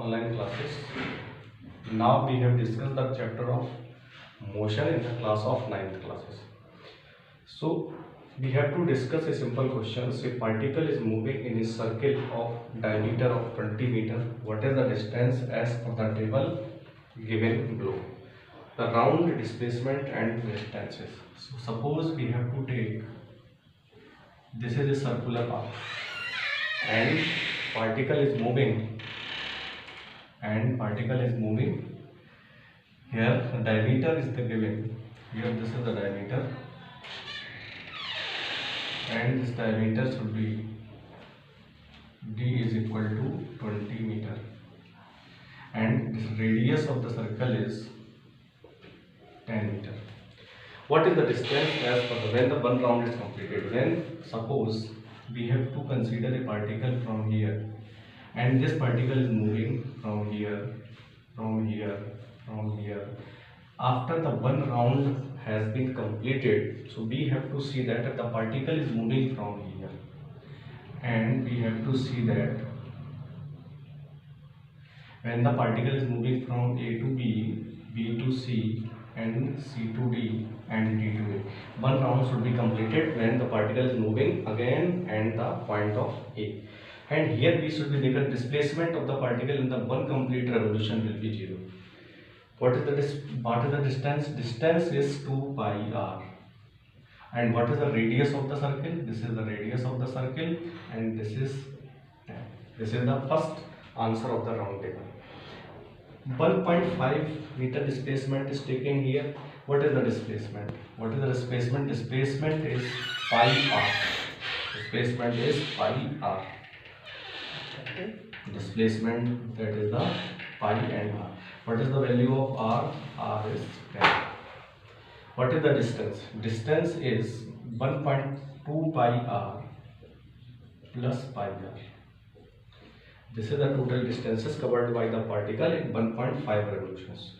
online classes. Now we have discussed the chapter of motion in the class of 9th classes. So we have to discuss a simple question. So a particle is moving in a circle of diameter of 20 meter. What is the distance as per the table given below? The round, displacement and distances. So suppose we have to take, this is a circular path and particle is moving here. The diameter is the given here. This is the diameter and this diameter should be d is equal to 20 meter and this radius of the circle is 10 meter. What is the distance as per the when the one round is completed? When suppose we have to consider a particle from here and this particle is moving from here. After the one round has been completed, so we have to see that the particle is moving from here and we have to see that when the particle is moving from A to B, B to C and C to D and D to A, one round should be completed when the particle is moving again and the point of A. And here we should be taking displacement of the particle in the one complete revolution will be 0. What is the distance? Distance is 2 pi r. And what is the radius of the circle? This is the radius of the circle and this is 10. This is the first answer of the round table. 1.5 meter displacement is taken here. What is the displacement? Displacement is pi r. Displacement is pi r. Displacement, that is the pi and r. What is the value of r? R is 10. What is the distance? Distance is 1.2 pi r plus pi r. This is the total distances covered by the particle in 1.5 revolutions.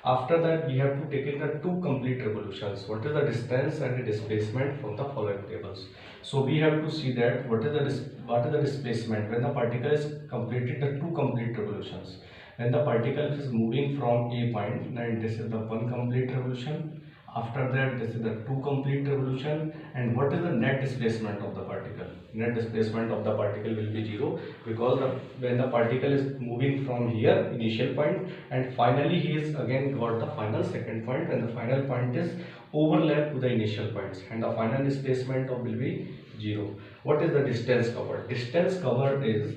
After that, we have to take in the two complete revolutions. What is the distance and the displacement from the following tables? So we have to see that what is the displacement when the particle is completed the two complete revolutions. When the particle is moving from a point, then this is the one complete revolution. After that, this is the two complete revolution. And what is the net displacement of the particle? Net displacement of the particle will be 0 because when the particle is moving from here, initial point, and finally he is again got the final second point, and the final point is overlap to the initial points, and the final displacement of will be 0. What is the distance covered? Distance covered is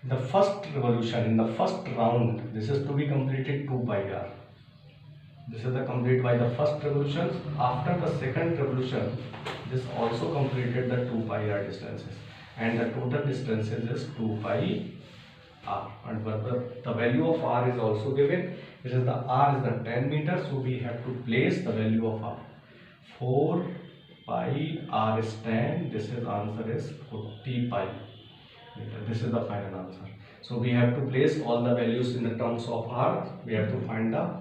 the first revolution in the first round. This is to be completed 2 pi r. This is the complete by the first revolution. After the second revolution, this also completed the 2 pi r distances, and the total distances is 2 pi r. And the value of r is also given. It is the r is the 10 meters, so we have to place the value of r. 4 pi r is 10. This is answer is 40 pi meter. This is the final answer. So we have to place all the values in the terms of r. We have to find the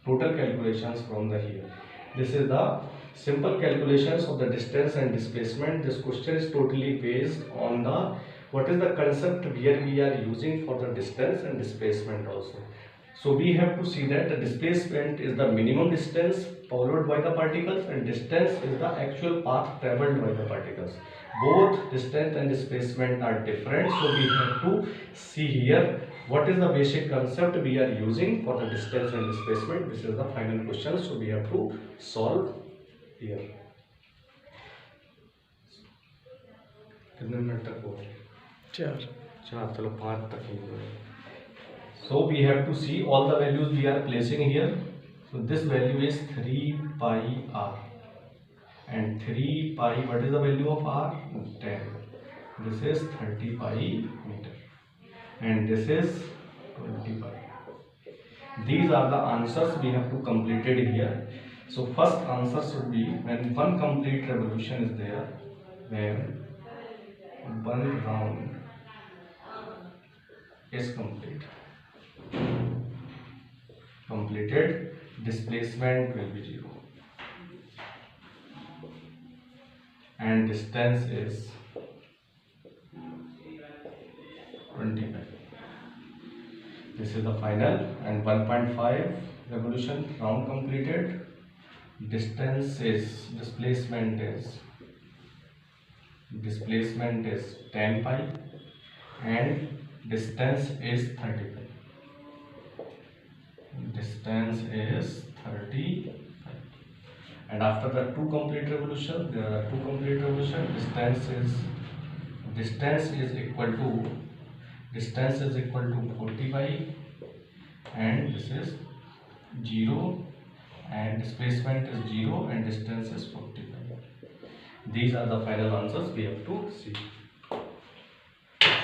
total calculations from the here. This is the simple calculations of the distance and displacement. This question is totally based on the what is the concept here we are using for the distance and displacement also. So we have to see that the displacement is the minimum distance followed by the particles and distance is the actual path traveled by the particles. Both distance and displacement are different, so we have to see here what is the basic concept we are using for the distance and displacement. This is the final question, so we have to solve here. कितने minute तक हो? 4 चलो 5 तक ही हो. So we have to see all the values we are placing here. So this value is 3 pi r. And 3 pi, what is the value of r? 10. This is 30 pi meter. And this is 20 pi. These are the answers we have to complete it here. So first answer should be when one complete revolution is there, when one round is completed, displacement will be 0. And distance is 25. This is the final, and 1.5 revolution round completed. Distance is displacement is 10 pi, and distance is 30 pi. Distance is 30 pi. And after the two complete revolution, there are two complete revolution. Distance is equal to 40 pi, and this is 0, and displacement is 0, and distance is 40 pi. These are the final answers we have to see.